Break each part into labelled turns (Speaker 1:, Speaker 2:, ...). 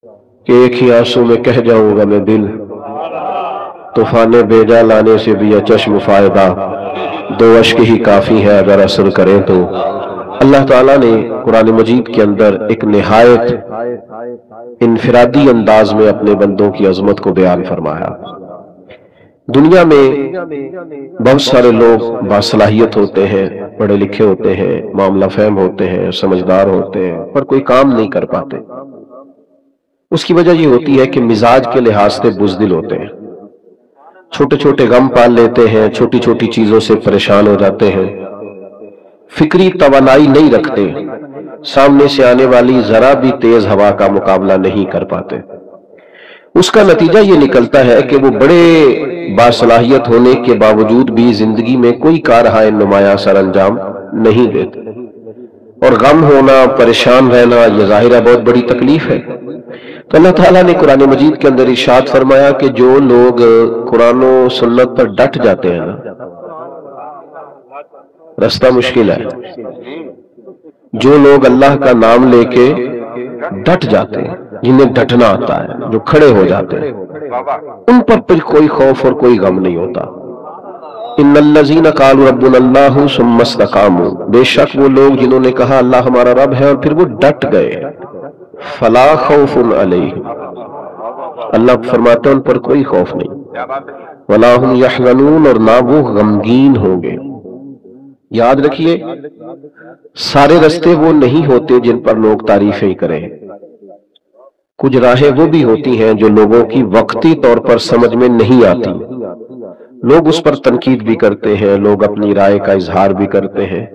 Speaker 1: کہ ایک ہی آنسو میں کہہ جاؤں گا میں دل، طوفان بیجا لانے سے بھی چشم فائدہ، دو اشک ہی کافی ہے اگر اثر کریں تو۔ اللہ تعالیٰ نے قرآن مجید کے اندر ایک نہایت انفرادی انداز میں اپنے بندوں کی عظمت کو بیان فرمایا۔ دنیا میں بہت سارے لوگ باصلاحیت ہوتے ہیں، پڑھے لکھے ہوتے ہیں، معاملہ فہم ہوتے ہیں، سمجھدار ہوتے ہیں، پر کوئی کام نہیں کر پاتے۔ اس کی وجہ یہ ہوتی ہے کہ مزاج کے لحاظ سے بزدل ہوتے ہیں، چھوٹے چھوٹے غم پال لیتے ہیں، چھوٹی چھوٹی چیزوں سے پریشان ہو جاتے ہیں، فکری توانائی نہیں رکھتے، سامنے سے آنے والی ذرا بھی تیز ہوا کا مقابلہ نہیں کر پاتے۔ اس کا نتیجہ یہ نکلتا ہے کہ وہ بڑے باصلاحیت ہونے کے باوجود بھی زندگی میں کوئی کارہائے نمایاں سر انجام نہیں دیتے، اور غم ہونا، پریشان رہنا یہ ظاہر ہے بہت بڑی تکلیف ہے۔ تو اللہ تعالیٰ نے قرآن مجید کے اندر ارشاد فرمایا کہ جو لوگ قرآن و سنت پر ڈٹ جاتے ہیں نا، رستہ مشکل ہے۔ جو لوگ اللہ کا نام لے کے ڈٹ جاتے ہیں، جنہیں ڈٹنا آتا ہے، جو کھڑے ہو جاتے ہیں، ان پر پھر کوئی خوف اور کوئی غم نہیں ہوتا۔ ان الذین قالوا ربنا اللہ ثم استقاموا، بے شک وہ لوگ جنہوں نے کہا اللہ ہمارا رب ہے اور پھر وہ ڈٹ گئے، فلا خوف علیہم، اللہ فرماتے ہیں ان پر کوئی خوف نہیں، ولا هم یحزنون، اور نہ وہ غمگین ہوں گے۔ یاد رکھیے سارے رستے وہ نہیں ہوتے جن پر لوگ تعریفیں کریں، کچھ راہیں وہ بھی ہوتی ہیں جو لوگوں کی وقتی طور پر سمجھ میں نہیں آتی، لوگ اس پر تنقید بھی کرتے ہیں، لوگ اپنی رائے کا اظہار بھی کرتے ہیں،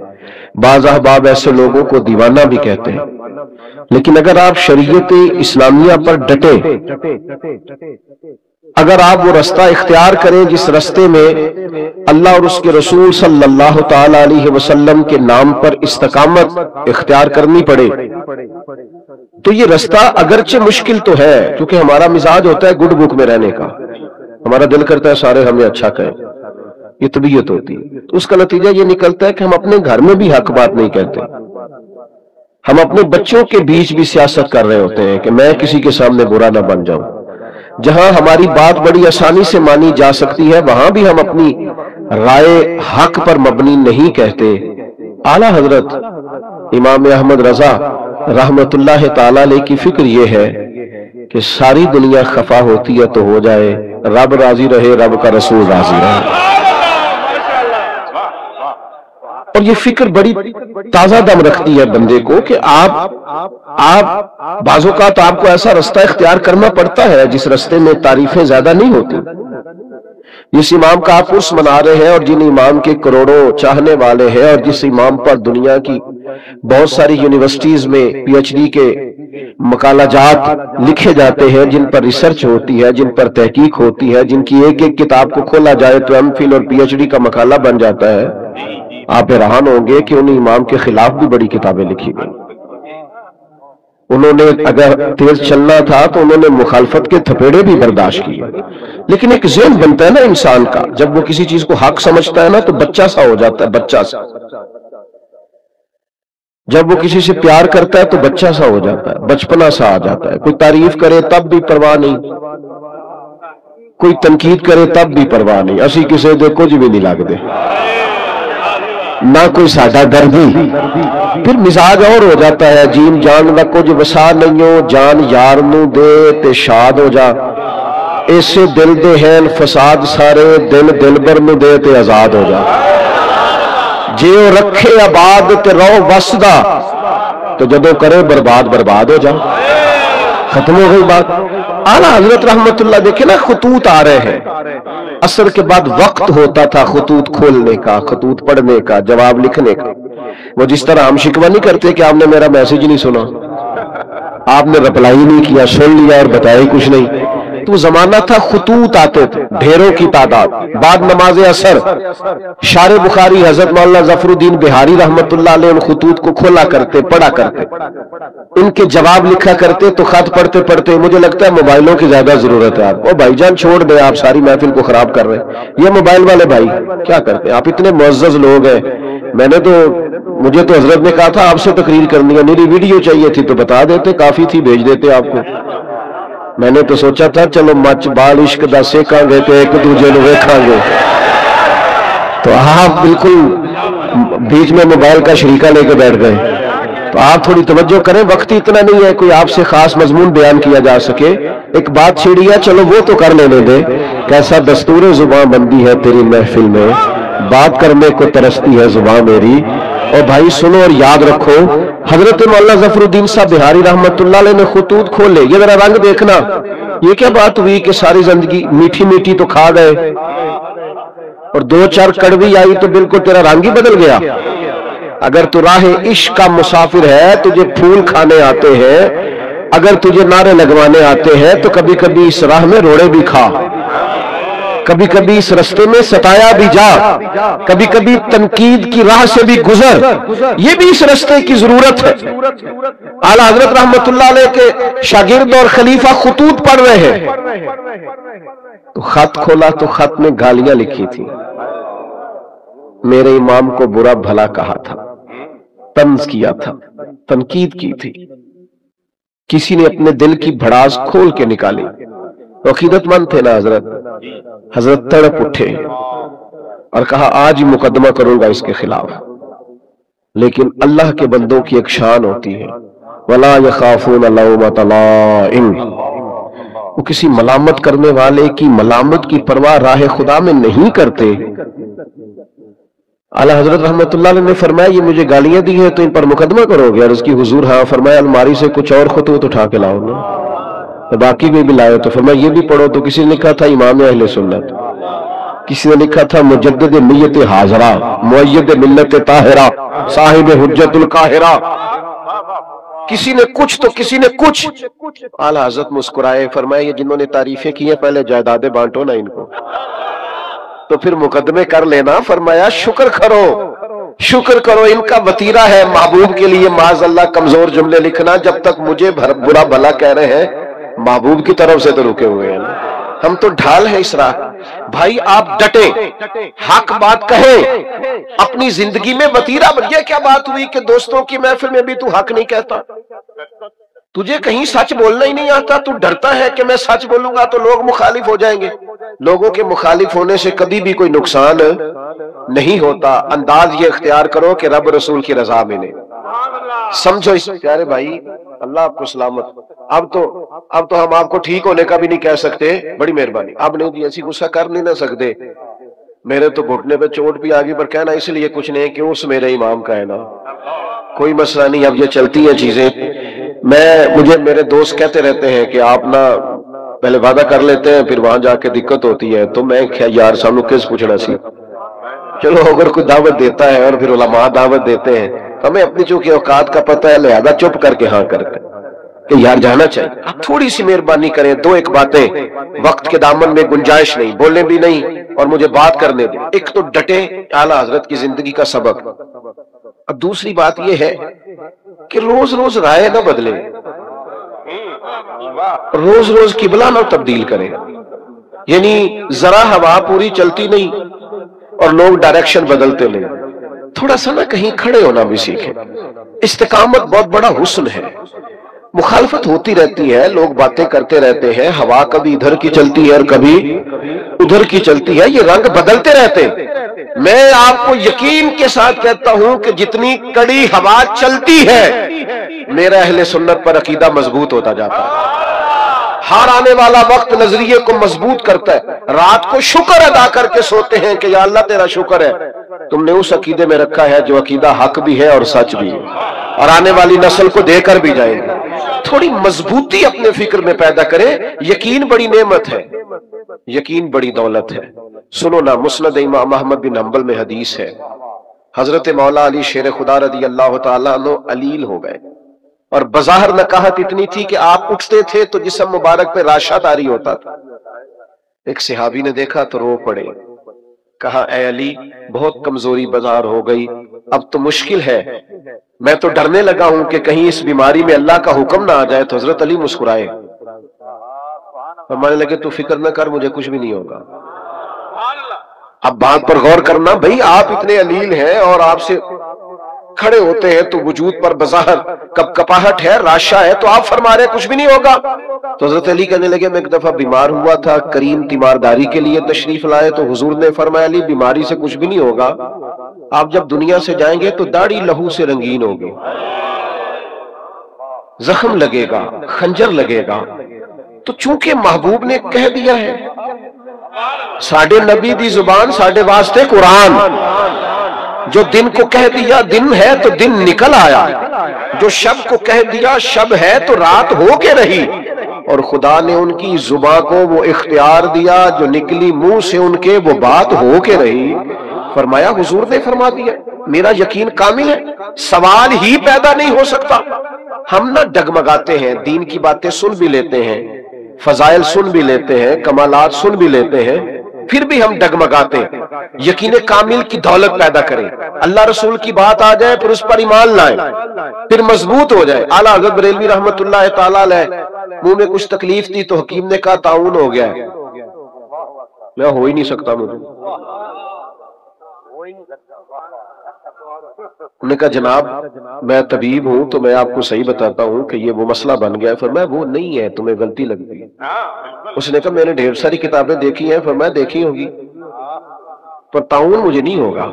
Speaker 1: بعض احباب ایسے لوگوں کو دیوانہ بھی کہتے ہیں۔ لیکن اگر آپ شریعت اسلامیہ پر ڈٹیں، اگر آپ وہ رستہ اختیار کریں جس رستے میں اللہ اور اس کے رسول صلی اللہ تعالی علیہ وسلم کے نام پر استقامت اختیار کرنی پڑے، تو یہ رستہ اگرچہ مشکل تو ہے، کیونکہ ہمارا مزاج ہوتا ہے گڈ بک میں رہنے کا، ہمارا دل کرتا ہے سارے ہمیں اچھا کہیں، یہ طبیعت ہوتی ہے۔ تو اس کا نتیجہ یہ نکلتا ہے کہ ہم اپنے گھر میں بھی حق بات نہیں کہتے، ہم اپنے بچوں کے بیچ بھی سیاست کر رہے ہوتے ہیں کہ میں کسی کے سامنے برا نہ بن جاؤں۔ جہاں ہماری بات بڑی آسانی سے مانی جا سکتی ہے وہاں بھی ہم اپنی رائے حق پر مبنی نہیں کہتے۔ اعلیٰ حضرت امام احمد رضا رحمت اللہ تعالی علیہ کی فکر یہ ہے کہ ساری دنیا خفا ہوتی ہے تو ہو جائے، رب راضی رہے، رب کا رسول راضی رہے۔ اور یہ فکر بڑی تازہ دم رکھتی ہے بندے کو کہ آپ بعض اوقات آپ کو ایسا رستہ اختیار کرنا پڑتا ہے جس رستے میں تعریفیں زیادہ نہیں ہوتی۔ جس امام کا آپ عرس منا رہے ہیں اور جن امام کے کروڑوں چاہنے والے ہیں، اور جس امام پر دنیا کی بہت ساری یونیورسٹیز میں پی ایچ ڈی کے مقالہ جات لکھے جاتے ہیں، جن پر ریسرچ ہوتی ہے، جن پر تحقیق ہوتی ہے، جن کی ایک ایک کتاب کو کھولا جائے تو ایم فل اور پی ایچ ڈی کا مقالہ بن جاتا ہے، آپ حیران ہوں گے کہ ان امام کے خلاف بھی بڑی کتابیں لکھی گئی۔ انہوں نے اگر تیز چلنا تھا تو انہوں نے مخالفت کے تھپیڑے بھی برداشت کیے، لیکن ایک ذہن بنتا ہے نا انسان کا، جب وہ کسی چیز کو حق سمجھتا ہے نا تو بچہ سا ہو جاتا ہے، بچہ سا۔ جب وہ کسی سے پیار کرتا ہے تو بچہ سا ہو جاتا ہے، بچپنا سا آ جاتا ہے۔ کوئی تعریف کرے تب بھی پرواہ نہیں، کوئی تنقید کرے تب بھی پرواہ نہیں، اسی کسی دے کچھ بھی نہیں لگ دے، نہ کوئی ساڈا دردی۔ پھر مزاج اور ہو جاتا ہے، جین جان دا کچھ وسا نہیں ہو، جان یار نو دے تے شاد ہو جا، ایسے دل دے ہیں فساد سارے، دل دلبر نو دے تے آزاد ہو جا، جے او رکھے آباد تے رو وسدا، تو جدو کرے برباد برباد ہو جا۔ ختم ہو گئی بات۔ اعلیٰ حضرت رحمت اللہ دیکھیں نا، خطوط آ رہے ہیں، عصر کے بعد وقت ہوتا تھا خطوط کھولنے کا، خطوط پڑھنے کا، جواب لکھنے کا۔ وہ جس طرح ہم شکوہ نہیں کرتے کہ آپ نے میرا میسج نہیں سنا، آپ نے رپلائی نہیں کیا، سن لیا اور بتایا ہی کچھ نہیں۔ تو زمانہ تھا خطوط آتے تھے ڈھیروں کی تعداد، بعد نماز عصر شارح بخاری حضرت مولانا ظفر الدین بہاری رحمت اللہ علیہ ان خطوط کو کھولا کرتے، پڑھا کرتے، ان کے جواب لکھا کرتے۔ تو خط پڑھتے پڑھتے مجھے لگتا ہے موبائلوں کی زیادہ ضرورت ہے آپ، بھائی جان چھوڑ دیں، آپ ساری محفل کو خراب کر رہے ہیں، یہ موبائل والے بھائی کیا کرتے ہیں؟ آپ اتنے معزز لوگ ہیں، مجھے تو حضرت نے کہا تھا آپ سے تقریر کرنی ہے، میری ویڈیو چاہیے تھی تو بتا دیتے، کافی تھی بھیج دیتے آپ کو۔ میں نے تو سوچا تھا چلو مچ بال عشق دا سیکاں گے تو ایک دوجے نو ویکھاں گے، تو آپ بالکل بیچ میں موبائل کا شریکہ لے کے بیٹھ گئے۔ تو آپ تھوڑی توجہ کریں، وقت اتنا نہیں ہے کوئی آپ سے خاص مضمون بیان کیا جا سکے۔ ایک بات چھیڑی ہے، چلو وہ تو کر لینے دے۔ کیسا دستور زباں بندی ہے تیری محفل میں، بات کرنے کو ترستی ہے زباں میری۔ اور بھائی سنو اور یاد رکھو، حضرت مولانا ظفر الدین صاحب بہاری رحمت اللہ علیہ نے خطوط کھولے، یہ ذرا رنگ دیکھنا، یہ کیا بات ہوئی کہ ساری زندگی میٹھی میٹھی تو کھا گئے اور دو چار کڑوی آئی تو بالکل تیرا رنگ ہی بدل گیا۔ اگر تو راہ عشق کا مسافر ہے، تجھے پھول کھانے آتے ہیں، اگر تجھے نعرے لگوانے آتے ہیں تو کبھی کبھی اس راہ میں روڑے بھی کھا، کبھی کبھی اس رستے میں ستایا بھی جا، کبھی کبھی تنقید کی راہ سے بھی گزر، یہ بھی اس رستے کی ضرورت ہے۔ اعلیٰ حضرت رحمت اللہ علیہ کے شاگرد اور خلیفہ خطوط پڑھ رہے ہیں، تو خط کھولا تو خط میں گالیاں لکھی تھی، میرے امام کو برا بھلا کہا تھا، طنز کیا تھا، تنقید کی تھی۔ کسی نے اپنے دل کی بھڑاس کھول کے نکالی، عقیدت مند تھے نا حضرت تڑپ اٹھے اور کہا آج ہی مقدمہ کروں گا اس کے خلاف۔ لیکن اللہ کے بندوں کی ایک شان ہوتی ہے، وَلَا يَخَافُونَ لَوْمَةَ لَائِمٍ، وہ کسی ملامت کرنے والے کی ملامت کی پرواہ راہ خدا میں نہیں کرتے۔ اعلیٰ حضرت رحمت اللہ علیہ نے فرمایا یہ مجھے گالیاں دی ہیں تو ان پر مقدمہ کرو گے؟ اور اس کی حضور ہاں۔ فرمایا الماری سے کچھ اور خطوط اٹھا کے لاؤ نا، باقی بھی لائے تو فرمایا یہ بھی پڑھو۔ تو کسی نے لکھا تھا امام اہل سنت، کسی نے لکھا تھا مجدد نیت حاضرہ، مؤید ملت طاہرہ، صاحب حجت القاہرہ، کسی نے کچھ تو کسی نے کچھ۔ اعلیٰ حضرت مسکرائے، فرمایا یہ جنہوں نے تعریفیں کی ہیں پہلے جائیدادیں بانٹو نا ان کو، تو پھر مقدمے کر لینا۔ فرمایا شکر کرو، شکر کرو، ان کا وطیرہ ہے محبوب کے لیے معاذ اللہ کمزور جملے لکھنا۔ جب تک مجھے برا بھلا کہہ رہے ہیں، محبوب کی طرف سے تو رکے ہوئے ہیں، ہم تو ڈھال ہیں اس راہ۔ بھائی آپ ڈٹیں، حق بات کہیں، اپنی زندگی میں وطیرہ بن۔ یہ کیا بات ہوئی کہ دوستوں کی محفل میں بھی تو حق نہیں کہتا؟ تجھے کہیں سچ بولنا ہی نہیں آتا، تو ڈرتا ہے کہ میں سچ بولوں گا تو لوگ مخالف ہو جائیں گے۔ لوگوں کے مخالف ہونے سے کبھی بھی کوئی نقصان نہیں ہوتا۔ انداز یہ اختیار کرو کہ رب رسول کی رضا ملے۔ سمجھو اس پیارے بھائی، اللہ آپ کو سلامت۔ اب تو ہم آپ کو ٹھیک ہونے کا بھی نہیں کہہ سکتے، بڑی مہربانی۔ اب نہیں جی ایسی غصہ کر نہیں نہ سکتے، میرے تو گھٹنے پہ چوٹ بھی آگی، پر کہنا اس لیے کچھ نہیں کہ اس میرے امام کا ہے نا، کوئی مسئلہ نہیں۔ اب یہ چلتی ہیں چیزیں۔ مجھے میرے دوست کہتے رہتے ہیں کہ آپ نا پہلے وعدہ کر لیتے ہیں پھر وہاں جا کے دقت ہوتی ہے، تو میں یار سانو کس پوچھنا سی، چلو اگر کوئی دعوت دیتا ہے اور پھر علماء دعوت دیتے ہیں، ہمیں اپنی چونکہ اوقات کا پتہ ہے لہذا چپ کر کے ہاں کرتے کہ یار جانا چاہیے۔ آپ تھوڑی سی مہربانی کریں، دو ایک باتیں، وقت کے دامن میں گنجائش نہیں، بولیں بھی نہیں اور مجھے بات کرنے دیں۔ ایک تو ڈٹیں، اعلیٰ حضرت کی زندگی کا سبق۔ اب دوسری بات یہ ہے کہ روز روز رائے نہ بدلیں، روز روز قبلہ نہ تبدیل کریں، یعنی ذرا ہوا پوری چلتی نہیں اور لوگ ڈائریکشن بدلتے نہیں، تھوڑا سا نہ کہیں کھڑے ہونا بھی سیکھیں۔ استقامت بہت بڑا حسن ہے۔ مخالفت ہوتی رہتی ہے، لوگ باتیں کرتے رہتے ہیں، ہوا کبھی ادھر کی چلتی ہے اور کبھی ادھر کی چلتی ہے، یہ رنگ بدلتے رہتے ہیں۔ میں آپ کو یقین کے ساتھ کہتا ہوں کہ جتنی کڑی ہوا چلتی ہے میرا اہل سنت پر عقیدہ مضبوط ہوتا جاتا ہے۔ ہار آنے والا وقت نظریے کو مضبوط کرتا ہے۔ رات کو شکر ادا کر کے سوتے ہیں کہ یا اللہ تیرا شکر ہے تم نے اس عقیدے میں رکھا ہے جو عقیدہ حق بھی ہے اور سچ بھی ہے، اور آنے والی نسل کو دے کر بھی جائیں گے۔ تھوڑی مضبوطی اپنے فکر میں پیدا کریں۔ یقین بڑی نعمت ہے، یقین بڑی دولت ہے۔ سنو نا، مسند امام احمد بن حنبل میں حدیث ہے، حضرت مولا علی شیر خدا رضی اللہ تعالیٰ عنہ علیل ہو گئے، اور بظاہر نکاحت اتنی تھی کہ آپ اٹھتے تھے تو جسم مبارک پہ راشا طاری ہوتا تھا۔ ایک صحابی نے دیکھا تو رو پڑے، کہا اے علی بہت کمزوری بظاہر ہو گئی، اب تو مشکل ہے، میں تو ڈرنے لگا ہوں کہ کہیں اس بیماری میں اللہ کا حکم نہ آ جائے۔ تو حضرت علی مسکرائے، فرمانے لگے تو فکر نہ کر، مجھے کچھ بھی نہیں ہوگا۔ اب بات پر غور کرنا، بھئی آپ اتنے علیل ہیں اور آپ سے کھڑے ہوتے ہیں تو وجود پر بظاہر کپاہٹ ہے، راشا ہے، تو آپ فرما رہے کچھ بھی نہیں ہوگا۔ تو حضرت علی کہنے لگے میں ایک دفعہ بیمار ہوا تھا، کریم تیمارداری کے لیے تشریف لائے تو حضور نے فرمایا علی بیماری سے کچھ بھی نہیں ہوگا، آپ جب دنیا سے جائیں گے تو داڑھی لہو سے رنگین ہوگی، زخم لگے گا، خنجر لگے گا۔ تو چونکہ محبوب نے کہہ دیا ہے، ساڈے نبی دی زبان ساڈے واسطے قرآن، جو دن کو کہہ دیا دن ہے تو دن نکل آیا، جو شب کو کہہ دیا شب ہے تو رات ہو کے رہی، اور خدا نے ان کی زبان کو وہ اختیار دیا جو نکلی منہ سے ان کے وہ بات ہو کے رہی۔ فرمایا حضور نے فرما دیا، میرا یقین کامل ہے، سوال ہی پیدا نہیں ہو سکتا۔ ہم نہ ڈگمگاتے ہیں، دین کی باتیں سن بھی لیتے ہیں، فضائل سن بھی لیتے ہیں، کمالات سن بھی لیتے ہیں، پھر بھی ہم ڈگمگاتے ہیں۔ یقین کامل کی دولت پیدا کریں، اللہ رسول کی بات آ جائے پھر اس پر ایمان لائیں، پھر مضبوط ہو جائے۔ اعلیٰ حضرت بریلوی رحمت اللہ تعالیٰ علیہ منہ میں کچھ تکلیف تھی تو حکیم نے کہا تعاون ہو گیا ہے، میں ہو ہی نہیں سکتا مجھے۔ انہوں نے کہا جناب میں طبیب ہوں تو میں آپ کو صحیح بتاتا ہوں کہ یہ وہ مسئلہ بن گیا ہے۔ فرمایا وہ نہیں ہے، تمہیں غلطی لگتی ہے۔ اس نے کہا میں نے ڈھیر ساری کتابیں دیکھی ہیں۔ فرمایا دیکھی ہوگی پر تعاون مجھے نہیں ہوگا۔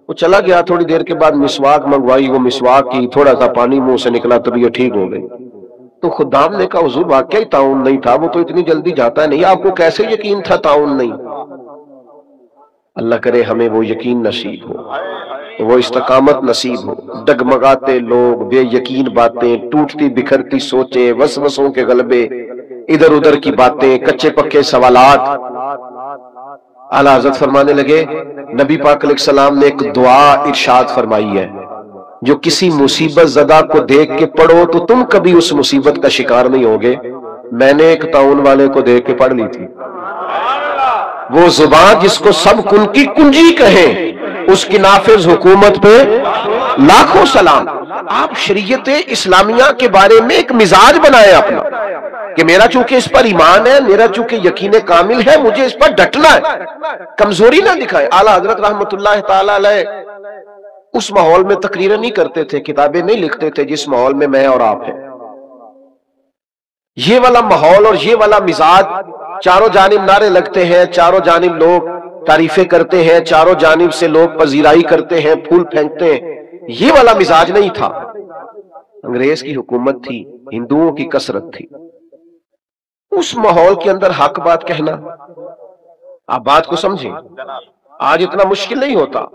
Speaker 1: وہ چلا گیا، تھوڑی دیر کے بعد مسواک منگوائی، وہ مسواک کی، تھوڑا سا پانی منہ سے نکلا، طبیعت ٹھیک ہو گئی۔ تو خدام نے کہا حضور واقعی تعاون نہیں تھا، وہ تو اتنی جلدی جاتا نہیں، آپ کو کیسے یقین تھا تعاون نہیں؟ اللہ کرے ہمیں وہ یقین نصیب ہو، وہ استقامت نصیب ہو۔ ڈگمگاتے لوگ، بے یقین باتیں، ٹوٹتی بکھرتی سوچیں، وسوسوں کے غلبے، ادھر ادھر کی باتیں، کچے پکے سوالات۔ اعلیٰ حضرت فرمانے لگے نبی پاک علیہ السلام نے ایک دعا ارشاد فرمائی ہے، جو کسی مصیبت زدہ کو دیکھ کے پڑھو تو تم کبھی اس مصیبت کا شکار نہیں ہوگے۔ میں نے ایک تعاون والے کو دیکھ کے پڑھ لی تھی، وہ زبان جس کو سب کن کی کنجی کہیں، اس کی نافذ حکومت پہ لاکھوں سلام۔ آپ شریعت اسلامیہ کے بارے میں ایک مزاج بنائے اپنا کہ میرا چونکہ اس پر ایمان ہے، میرا چونکہ یقین کامل ہے، مجھے اس پر ڈٹنا ہے، کمزوری نہ دکھائے۔ اعلیٰ حضرت رحمت اللہ تعالی علیہ اس ماحول میں تقریریں نہیں کرتے تھے، کتابیں نہیں لکھتے تھے جس ماحول میں میں اور آپ ہیں۔ یہ والا ماحول اور یہ والا مزاج، چاروں جانب نعرے لگتے ہیں، چاروں جانب لوگ تعریفیں کرتے ہیں، چاروں جانب سے لوگ پذیرائی کرتے ہیں، پھول پھینکتے ہیں، یہ والا مزاج نہیں تھا۔ انگریز کی حکومت تھی، ہندوؤں کی کثرت تھی، اس ماحول کے اندر حق بات کہنا، آپ بات کو سمجھیں، آج اتنا مشکل نہیں ہوتا،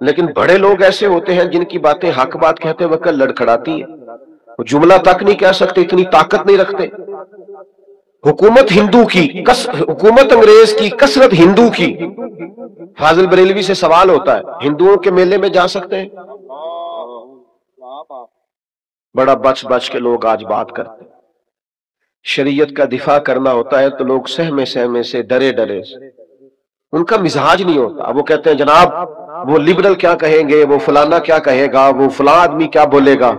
Speaker 1: لیکن بڑے لوگ ایسے ہوتے ہیں جن کی باتیں حق بات کہتے وقت لڑکھڑاتی ہیں، وہ جملہ تک نہیں کہہ سکتے، اتنی طاقت نہیں رکھتے۔ حکومت ہندو کی، حکومت انگریز کی، کثرت ہندو کی۔ فاضل بریلوی سے سوال ہوتا ہے ہندوؤں کے میلے میں جا سکتے ہیں؟ بڑا بچ بچ کے لوگ آج بات کرتے ہیں۔ شریعت کا دفاع کرنا ہوتا ہے تو لوگ سہمے سہمے سے، ڈرے ڈرے سے، ان کا مزاج نہیں ہوتا۔ وہ کہتے ہیں جناب وہ لبرل کیا کہیں گے، وہ فلانا کیا کہے گا، وہ فلاں آدمی کیا بولے گا۔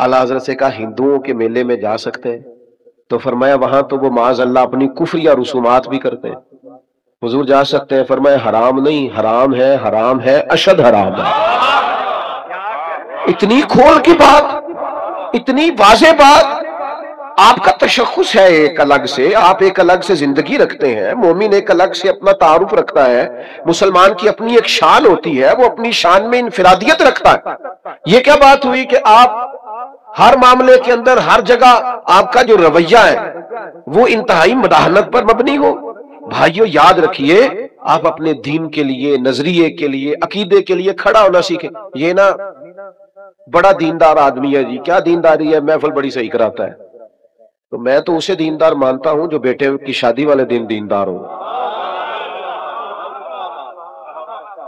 Speaker 1: اعلیٰ حضرت سے کہا ہندوؤں کے میلے میں جا سکتے ہیں؟ تو فرمایا وہاں تو وہ معاذ اللہ اپنی کفریہ رسومات بھی کرتے ہیں۔ حضور جا سکتے ہیں؟ فرمایا حرام نہیں، حرام ہے، حرام ہے، اشد حرام ہے۔ اتنی کھول کی بات، اتنی واضح بات۔ آپ کا تشخص ہے ایک الگ سے، آپ ایک الگ سے زندگی رکھتے ہیں، مومن ایک الگ سے اپنا تعارف رکھتا ہے، مسلمان کی اپنی ایک شان ہوتی ہے، وہ اپنی شان میں انفرادیت رکھتا ہے۔ یہ کیا بات ہوئی کہ آپ ہر معاملے کے اندر، ہر جگہ آپ کا جو رویہ ہے وہ انتہائی مداحنت پر مبنی ہو؟ بھائیو یاد رکھیے، آپ اپنے دین کے لیے، نظریے کے لیے، عقیدے کے لیے کھڑا ہونا سیکھیں۔ یہ نا بڑا دیندار آدمی ہے جی، کیا دینداری ہے، محفل بڑی صحیح کراتا ہے۔ تو میں تو اسے دیندار مانتا ہوں جو بیٹے کی شادی والے دن دیندار ہو۔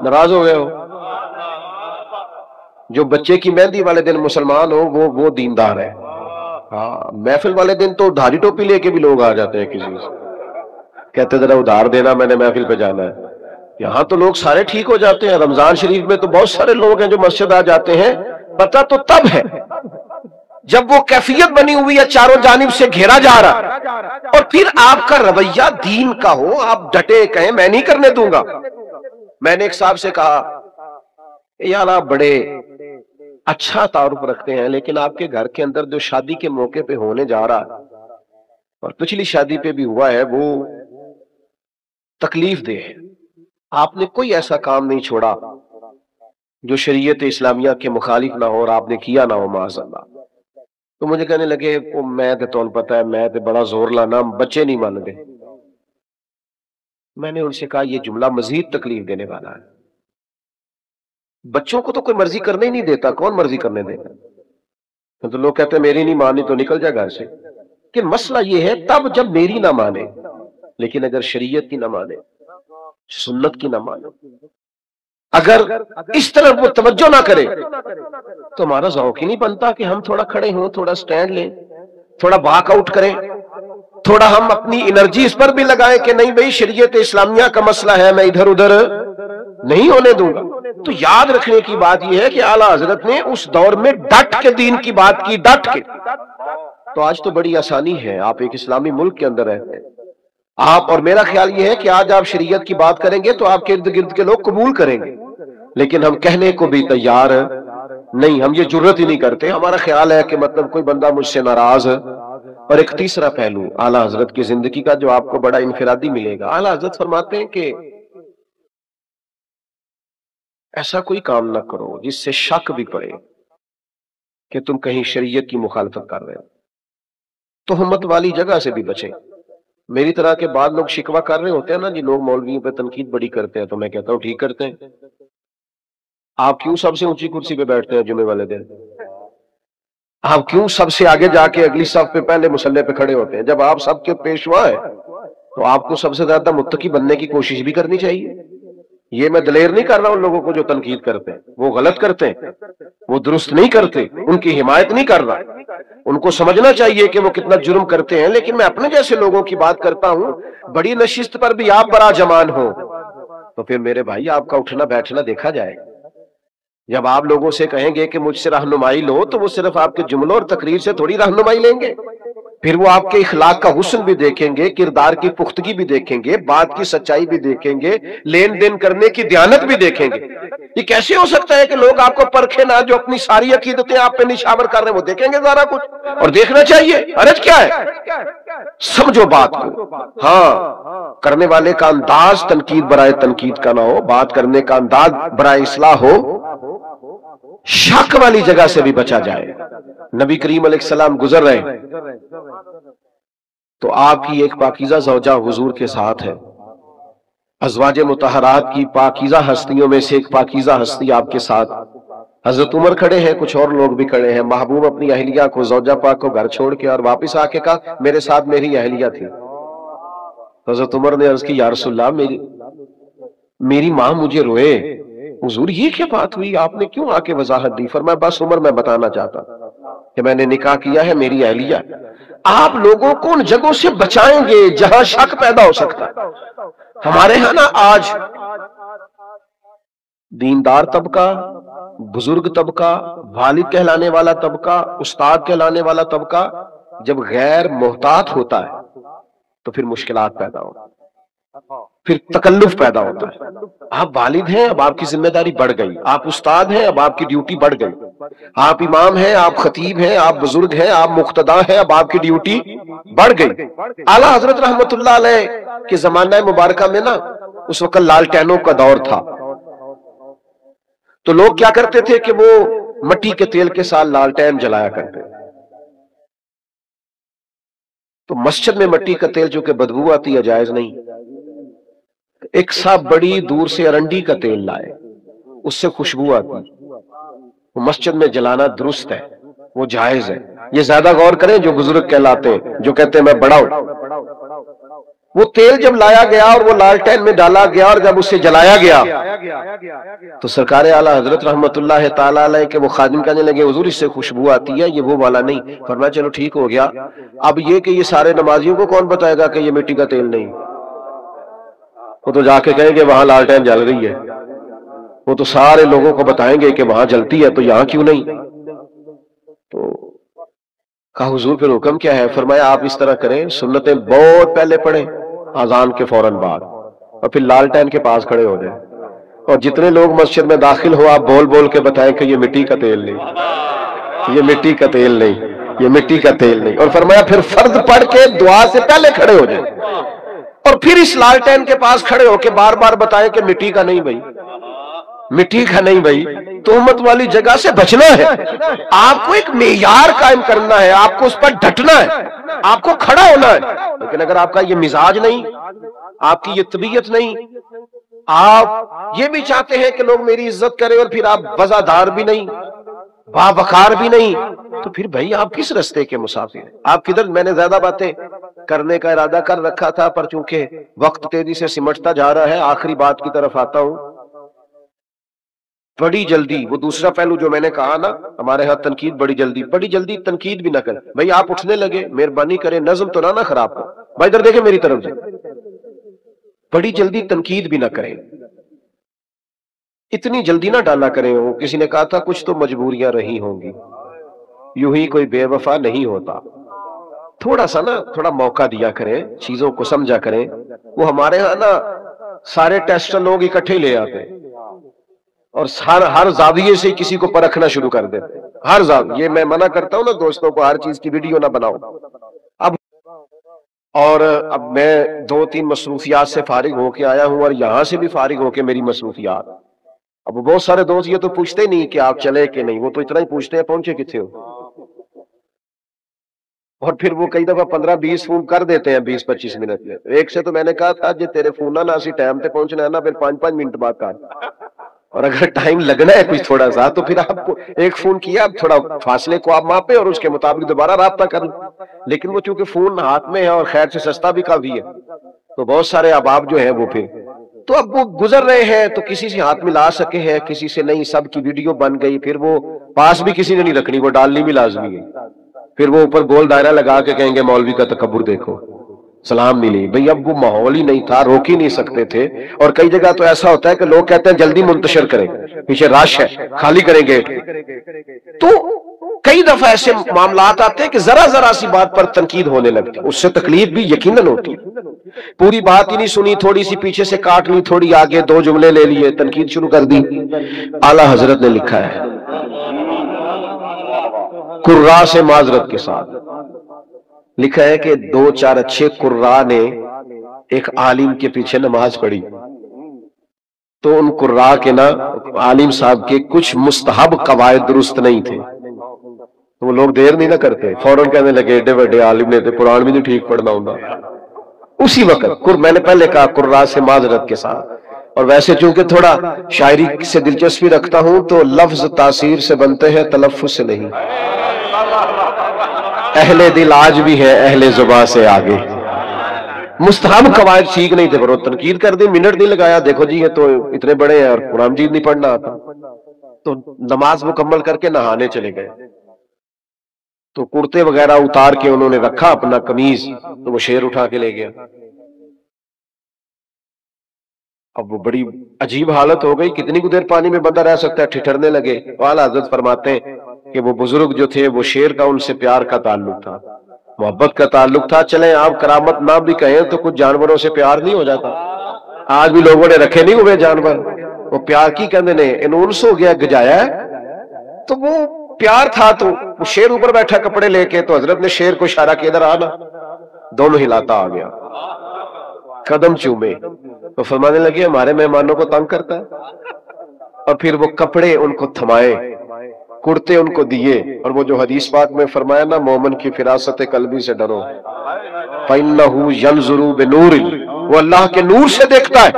Speaker 1: ناراض ہو گئے ہو؟ جو بچے کی مہندی والے دن مسلمان ہو وہ دیندار ہے۔ ہاں، محفل والے دن تو دھاری ٹوپی لے کے بھی لوگ آ جاتے ہیں، کسی سے کہتے ذرا ادھار دینا، میں نے محفل پہ جانا ہے۔ یہاں تو لوگ سارے ٹھیک ہو جاتے ہیں۔ رمضان شریف میں تو بہت سارے لوگ ہیں جو مسجد آ جاتے ہیں، پتہ تو تب ہے جب وہ کیفیت بنی ہوئی ہے، چاروں جانب سے گھیرا جا رہا، اور پھر آپ کا رویہ دین کا ہو، آپ ڈٹے کہیں میں نہیں کرنے دوں گا۔ میں نے ایک صاحب سے کہا یار آپ بڑے اچھا تعارف رکھتے ہیں، لیکن آپ کے گھر کے اندر جو شادی کے موقع پہ ہونے جا رہا ہے اور پچھلی شادی پہ بھی ہوا ہے وہ تکلیف دہ ہے. آپ نے کوئی ایسا کام نہیں چھوڑا جو شریعت اسلامیہ کے مخالف نہ ہو اور آپ نے کیا نہ ہو معاذ اللہ. تو مجھے کہنے لگے میں تے تول پتہ ہے میں تے بڑا زور لانا، بچے نہیں مان دے. میں نے ان سے کہا یہ جملہ مزید تکلیف دینے والا ہے. بچوں کو تو کوئی مرضی کرنے ہی نہیں دیتا، کون مرضی کرنے دے گا؟ تو لوگ کہتے ہیں میری نہیں مانی تو نکل جائے گھر سے. کہ مسئلہ یہ ہے تب جب میری نہ مانے، لیکن اگر شریعت کی نہ مانے، سنت کی نہ مانے، اگر اس طرح وہ توجہ نہ کرے تو ہمارا ذوق ہی نہیں بنتا کہ ہم تھوڑا کھڑے ہوں، تھوڑا سٹینڈ لیں، تھوڑا واک آؤٹ کریں، تھوڑا ہم اپنی انرجی اس پر بھی لگائیں کہ نہیں بھئی شریعت اسلامیہ کا مسئلہ ہے، میں ادھر ادھر نہیں ہونے دوں گا. تو یاد رکھنے کی بات یہ ہے کہ اعلیٰ حضرت نے اس دور میں ڈٹ کے دین کی بات کی، ڈٹ کے. تو آج تو بڑی آسانی ہے، آپ ایک اسلامی ملک کے اندر رہتے ہیں. آپ اور میرا خیال یہ ہے کہ آج آپ شریعت کی بات کریں گے تو آپ کے ارد گرد کے لوگ قبول کریں گے، لیکن ہم کہنے کو بھی تیار نہیں، ہم یہ جرت ہی نہیں کرتے. ہمارا خیال ہے کہ مطلب کوئی بندہ مجھ سے ناراض. اور ایک تیسرا پہلو اعلیٰ حضرت کی زندگی کا جو آپ کو بڑا انفرادی ملے گا. اعلیٰ حضرت فرماتے ہیں کہ ایسا کوئی کام نہ کرو جس سے شک بھی پڑے کہ تم کہیں شریعت کی مخالفت کر رہے ہو. تہمت والی جگہ سے بھی بچیں. میری طرح کے بعد لوگ شکوہ کر رہے ہوتے ہیں نا جی، لوگ مولویوں پہ تنقید بڑی کرتے ہیں، تو میں کہتا ہوں ٹھیک کرتے ہیں. آپ کیوں سب سے اونچی کرسی پہ بیٹھتے ہیں جمعے والے دن؟ آپ کیوں سب سے آگے جا کے اگلی صف پہ پہلے مصلی پہ کھڑے ہوتے ہیں؟ جب آپ سب کے پیشوا ہیں تو آپ کو سب سے زیادہ متقی بننے کی کوشش بھی کرنی چاہیے. یہ میں دلیر نہیں کر رہا ان لوگوں کو جو تنقید کرتے ہیں، وہ غلط کرتے ہیں، وہ درست نہیں کرتے، ان کی حمایت نہیں کر رہا. ان کو سمجھنا چاہیے کہ وہ کتنا جرم کرتے ہیں، لیکن میں اپنے جیسے لوگوں کی بات کرتا ہوں. بڑی نشست پر بھی آپ برا جمان ہو تو پھر میرے بھائی آپ کا اٹھنا بیٹھنا دیکھا جائے گا. جب آپ لوگوں سے کہیں گے کہ مجھ سے رہنمائی لو تو وہ صرف آپ کے جملوں اور تقریر سے تھوڑی رہنمائی لیں گے، پھر وہ آپ کے اخلاق کا حسن بھی دیکھیں گے، کردار کی پختگی بھی دیکھیں گے، بات کی سچائی بھی دیکھیں گے، لین دین کرنے کی دیانت بھی دیکھیں گے. یہ کیسے ہو سکتا ہے کہ لوگ آپ کو پرکھے نہ، جو اپنی ساری عقیدتیں آپ پہ نشاور کر رہے ہیں وہ دیکھیں گے ذرا کچھ، اور دیکھنا چاہیے. حرج کیا ہے؟ سمجھو بات کو. ہاں، کرنے والے کا انداز تنقید برائے تنقید کا نہ ہو، بات کرنے کا انداز برائے اصلاح ہو. شک والی جگہ سے بھی بچا جائے. نبی کریم علیہ السلام گزر رہے تو آپ کی ایک پاکیزہ زوجہ حضور کے ساتھ ہے. ازواج مطہرات کی پاکیزہ ہستیوں میں سے ایک پاکیزہ ہستی آپ کے ساتھ. حضرت عمر کھڑے ہیں، کچھ اور لوگ بھی کھڑے ہیں. محبوب اپنی اہلیہ کو، زوجہ پاک کو گھر چھوڑ کے اور واپس آ کے کہا میرے ساتھ میری اہلیہ تھی. حضرت عمر نے عرض کی یا رسول اللہ میری ماں مجھے روئے. حضور یہ کیا بات ہوئی، آپ نے کیوں آ کے وضاحت دی؟ فرمایا بس عمر میں بتانا چاہتا کہ میں نے نکاح کیا ہے، میری اہلیہ. آپ لوگوں کو ان جگہوں سے بچائیں گے جہاں شک پیدا ہو سکتا ہے. ہمارے ہاں نا آج دیندار طبقہ، بزرگ طبقہ، والد کہلانے والا طبقہ، استاد کہلانے والا طبقہ جب غیر محتاط ہوتا ہے تو پھر مشکلات پیدا ہوتا ہے، پھر تکلف پیدا ہوتا ہے. آپ والد ہیں، اب آپ کی ذمہ داری بڑھ گئی. آپ استاد ہیں، اب آپ کی ڈیوٹی بڑھ گئی. آپ امام ہیں، آپ خطیب ہیں، آپ بزرگ ہیں، آپ مقتدا ہیں، اب آپ کی ڈیوٹی بڑھ گئی. اعلیٰ حضرت رحمت اللہ علیہ کے زمانہ مبارکہ میں نا اس وقت لالٹینوں کا دور تھا. تو لوگ کیا کرتے تھے کہ وہ مٹی کے تیل کے ساتھ لالٹین جلایا کرتے. تو مسجد میں مٹی کا تیل جو کہ بدبو آتی ہے جائز نہیں. ایک صاحب بڑی دور سے ارنڈی کا تیل لائے، اس سے خوشبو آتی. وہ مسجد میں جلانا درست ہے، وہ جائز ہے. یہ زیادہ غور کریں جو بزرگ کہلاتے ہیں، جو کہتے ہیں میں بڑا ہوں. وہ تیل جب لایا گیا اور وہ لالٹین میں ڈالا گیا اور جب اسے جلایا گیا تو سرکار اعلیٰ حضرت رحمت اللہ تعالیٰ علیہ کے وہ خادم کہنے لگے حضور اس سے خوشبو آتی ہے، یہ وہ والا نہیں. فرمایا چلو ٹھیک ہو گیا. اب یہ کہ یہ سارے نمازیوں کو کون بتائے گا کہ یہ مٹی کا تیل نہیں؟ وہ تو جا کے کہیں گے وہاں لالٹین جل رہی ہے. وہ تو سارے لوگوں کو بتائیں گے کہ وہاں جلتی ہے تو یہاں کیوں نہیں. تو کہا حضور پھر حکم کیا ہے؟ فرمایا آپ اس طرح کریں، سنتیں بہت پہلے پڑھیں اذان کے فوراً بعد، اور پھر لالٹین کے پاس کھڑے ہو جائیں اور جتنے لوگ مسجد میں داخل ہو آپ بول بول کے بتائیں کہ یہ مٹی کا تیل نہیں، یہ مٹی کا تیل نہیں، یہ مٹی کا تیل نہیں. اور فرمایا پھر فرض پڑھ کے دعا سے پہلے کھڑے ہو جائیں اور پھر اس لالٹین کے پاس کھڑے ہو کے بار بار بتائیں کہ مٹی کا نہیں بھائی، مٹی کا نہیں بھائی. تہمت والی جگہ سے بچنا ہے، آپ کو ایک معیار قائم کرنا ہے، آپ کو اس پر ڈٹنا ہے، آپ کو کھڑا ہونا ہے. لیکن اگر آپ کا یہ مزاج نہیں، آپ کی یہ طبیعت نہیں، آپ یہ بھی چاہتے ہیں کہ لوگ میری عزت کریں اور پھر آپ وزادار بھی نہیں، باوقار بھی نہیں، تو پھر بھائی آپ کس رستے کے مسافر ہیں؟ آپ کدھر؟ میں نے زیادہ باتیں کرنے کا ارادہ کر رکھا تھا، پر چونکہ وقت تیزی سے سمٹتا جا رہا ہے آخری بات کی طرف آتا ہوں. بڑی جلدی وہ دوسرا پہلو جو میں نے کہا نا، ہمارے ہاں تنقید بڑی جلدی تنقید بھی نہ کریں. بھائی آپ اٹھنے لگے، مہربانی کریں نظم تو نہ خراب کریں. بھائی ادھر دیکھیں میری طرف سے، بڑی جلدی تنقید بھی نہ کریں، اتنی جلدی نہ ڈالا کریں. وہ کسی نے کہا تھا کچھ تو مجبوریاں رہی ہوں گی، یوں ہی کوئی بے وفا نہیں ہوتا. تھوڑا سا نا، تھوڑا موقع دیا کریں، چیزوں کو سمجھا کریں. وہ ہمارے ہاں نا سارے ٹیسٹ لوگ اکٹھے لے آتے اور ہر زاویے سے کسی کو پرکھنا شروع کر دیتے. ہر زاویے، یہ میں منع کرتا ہوں نا دوستوں کو ہر چیز کی ویڈیو نہ بناؤ. اب میں 2-3 مصروفیات سے فارغ ہو کے آیا ہوں اور یہاں سے بھی فارغ ہو کے میری مصروفیات. اب بہت سارے دوست یہ تو پوچھتے نہیں کہ آپ چلے کہ نہیں، وہ تو اتنا ہی پوچھتے ہیں پہنچے کتنے ہو. اور پھر وہ کئی دفعہ 15-20 فون کر دیتے ہیں 20-25 منٹ میں. ایک سے تو میں نے کہا تھا جی تیرے فون نہ اسی ٹائم پہ پہنچنا ہے نا، پھر 5-5 منٹ بعد کر، اور اگر ٹائم لگنا ہے کچھ تھوڑا سا تو پھر آپ کو ایک فون کیا، اب تھوڑا فاصلے کو آپ ماپے اور اس کے مطابق دوبارہ رابطہ کر لیں. لیکن وہ چونکہ فون ہاتھ میں ہے اور خیر سے سستا بھی کافی ہے، تو بہت سارے احباب جو ہیں وہ پھر تو اب وہ گزر رہے ہیں، تو کسی سے ہاتھ ملا سکے ہیں، کسی سے نہیں. سب کی ویڈیو بن گئی، پھر وہ پاس بھی کسی نے نہیں رکھنی، وہ ڈالنی بھی لازمی ہے. پھر وہ اوپر گول دائرہ لگا کے کہیں گے مولوی کا تکبر دیکھو، سلام ملی. بھئی اب وہ ماحول ہی نہیں تھا، روک ہی نہیں سکتے تھے. اور کئی جگہ تو ایسا ہوتا ہے کہ لوگ کہتے ہیں جلدی منتشر کریں، پیچھے رش ہے، خالی کریں گیٹ. تو کئی دفعہ ایسے معاملات آتے ہیں کہ ذرا سی بات پر تنقید ہونے لگتی ہے، اس سے تکلیف بھی یقیناً ہوتی ہے. پوری بات ہی نہیں سنی، تھوڑی سی پیچھے سے کاٹ لی، تھوڑی آگے 2 جملے لے لیے، تنقید شروع کر دی. اعلیٰ حضرت نے لکھا ہے قراء سے معذرت کے ساتھ، لکھا ہے کہ 2-4 اچھے قراء نے ایک عالم کے پیچھے نماز پڑھی، تو ان قراء کے نا عالم صاحب کے کچھ مستحب قواعد درست نہیں تھے. تو وہ لوگ دیر نہیں نہ کرتے، فوراً کہنے لگے ایڈے بڑے عالم نے تھے، قرآن بھی نہیں ٹھیک پڑھنا ہوں گا. اسی وقت میں نے پہلے کہا قراء سے معذرت کے ساتھ. اور ویسے چونکہ تھوڑا شاعری سے دلچسپی رکھتا ہوں تو لفظ تاثیر سے بنتے ہیں، تلفظ سے نہیں. اہل دل آج بھی ہے اہل زباں سے آگے. مستحب قواعد ٹھیک نہیں تھے، پر وہ تنقید کر دی، منٹ نہیں لگایا. دیکھو جی یہ تو اتنے بڑے ہیں اور قرآن مجید نہیں پڑھنا آتا. تو نماز مکمل کر کے نہانے چلے گئے، تو کرتے وغیرہ اتار کے انہوں نے رکھا اپنا قمیض، تو وہ شیر اٹھا کے لے گیا. اب وہ بڑی عجیب حالت ہو گئی، کتنی دیر پانی میں بندہ رہ سکتا ہے، ٹھٹھرنے لگے. اعلیٰ حضرت فرماتے ہیں کہ وہ بزرگ جو تھے وہ شیر کا ان سے پیار کا تعلق تھا، محبت کا تعلق تھا. چلیں آپ کرامت نہ بھی کہیں تو کچھ جانوروں سے پیار نہیں ہو جاتا؟ آج بھی لوگوں نے رکھے نہیں ہوئے جانور، وہ پیار کی کہنے نے انونس ہو گیا، گجایا ہے. تو وہ پیار تھا، تو وہ شیر اوپر بیٹھا کپڑے لے کے، تو حضرت نے شیر کو اشارہ کیا ادھر آنا، دونوں ہلاتا آ گیا، قدم چومے. تو فرمانے لگے ہمارے مہمانوں کو تنگ کرتا ہے. اور پھر وہ کپڑے ان کو تھمائے، کرتے ان کو دیے. اور وہ جو حدیث پاک میں فرمایا نا مومن کی فراست قلبی سے ڈرو، فَإِنَّهُ يَنْظُرُ بِنُورٍ، وہ اللہ کے نور سے دیکھتا ہے.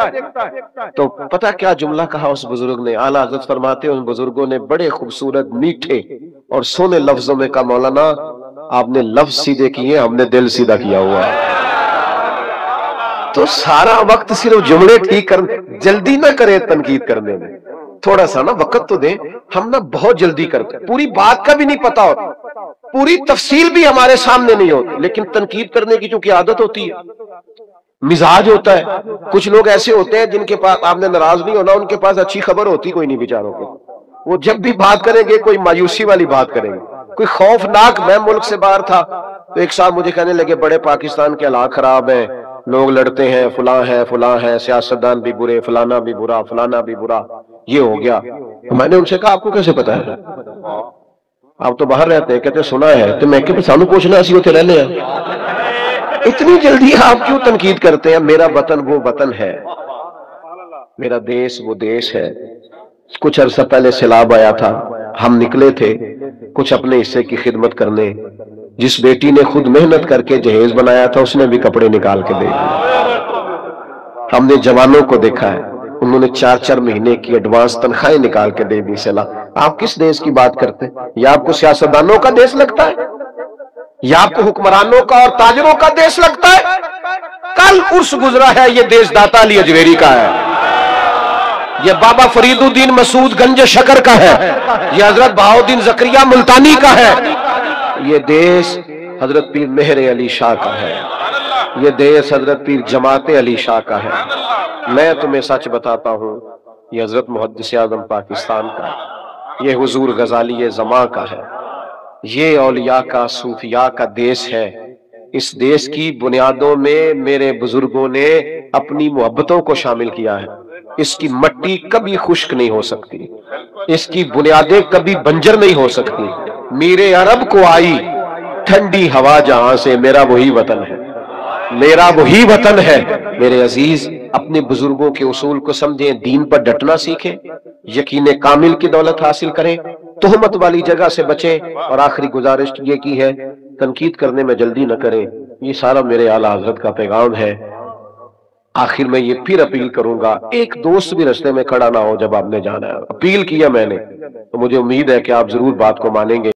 Speaker 1: تو پتہ کیا جملہ کہا اس بزرگ نے؟ اعلیٰ حضرت فرماتے ہیں ان بزرگوں نے بڑے خوبصورت میٹھے اور سونے لفظوں میں کہا مولانا آپ نے لفظ سیدھے کیے، ہم نے دل سیدھا کیا ہوا ہے. تو سارا وقت صرف جملے ٹھیک کر، جلدی نہ کرے تنقید کرنے میں، تھوڑا سا نا وقت تو دیں. ہم نا بہت جلدی کرتے، پوری بات کا بھی نہیں پتا ہوتا، پوری تفصیل بھی ہمارے سامنے نہیں ہوتی، لیکن تنقید کرنے کی چونکہ عادت ہوتی ہے، مزاج ہوتا ہے. کچھ لوگ ایسے ہوتے ہیں جن کے پاس آپ نے ناراض نہیں ہونا، ان کے پاس اچھی خبر ہوتی کوئی نہیں بیچاروں کو. وہ جب بھی بات کریں گے کوئی مایوسی والی بات کریں گے، کوئی خوفناک. میں ملک سے باہر تھا تو ایک صاحب مجھے کہنے لگے بڑے پاکستان کے حالات خراب ہیں، لوگ لڑتے ہیں، فلاں ہے، سیاستدان بھی برے، فلانا بھی برا، فلانا بھی برا، یہ ہو گیا۔ میں نے ان سے کہا آپ کو کیسے پتا ہے؟ آپ تو باہر رہتے ہیں، کہتے سنا ہے۔ تو میں کہ سانو پوچھنا اسی ہوتے رہنے ہیں، اتنی جلدی آپ کیوں تنقید کرتے ہیں؟ میرا وطن وہ وطن ہے، میرا دیش وہ دیش ہے۔ کچھ عرصہ پہلے سیلاب آیا تھا، ہم نکلے تھے کچھ اپنے حصے کی خدمت کرنے۔ جس بیٹی نے خود محنت کر کے جہیز بنایا تھا اس نے بھی کپڑے نکال کے دے دیے۔ ہم نے جوانوں کو دیکھا ہے، انہوں نے 4 مہینے کی ایڈوانس تنخواہیں نکال کے دے دی۔ آپ کس دیش کی بات کرتے ہیں؟ یا آپ کو سیاستدانوں کا دیش لگتا ہے، یا آپ کو حکمرانوں کا اور تاجروں کا دیش لگتا ہے؟ کل عرس گزرا ہے، یہ دیش داتا علی اجویری کا ہے، یہ بابا فرید الدین مسعود گنج شکر کا ہے، یہ حضرت بہاؤالدین زکریا ملتانی کا ہے، یہ دیش حضرت پیر مہر علی شاہ کا ہے، یہ دیش حضرت پیر جماعت علی شاہ کا ہے۔ میں تمہیں سچ بتاتا ہوں، یہ حضرت محدث اعظم پاکستان کا ہے، یہ حضور غزالی زماں کا ہے، یہ اولیاء کا صوفیاء کا دیش ہے۔ اس دیش کی بنیادوں میں میرے بزرگوں نے اپنی محبتوں کو شامل کیا ہے۔ اس کی مٹی کبھی خشک نہیں ہو سکتی، اس کی بنیادیں کبھی بنجر نہیں ہو سکتی۔ میرے عرب کو آئی ٹھنڈی ہوا جہاں سے، میرا وہی وطن ہے، میرا وہی وطن ہے۔ میرے عزیز، اپنے بزرگوں کے اصول کو سمجھیں، دین پر ڈٹنا سیکھیں، یقین کامل کی دولت حاصل کریں، تہمت والی جگہ سے بچیں، اور آخری گزارش یہ کی ہے، تنقید کرنے میں جلدی نہ کریں۔ یہ سارا میرے اعلیٰ حضرت کا پیغام ہے۔ آخر میں یہ پھر اپیل کروں گا، ایک دوست بھی رستے میں کھڑا نہ ہو جب آپ نے جانا ہے۔ اپیل کیا میں نے، تو مجھے امید ہے کہ آپ ضرور بات کو مانیں گے۔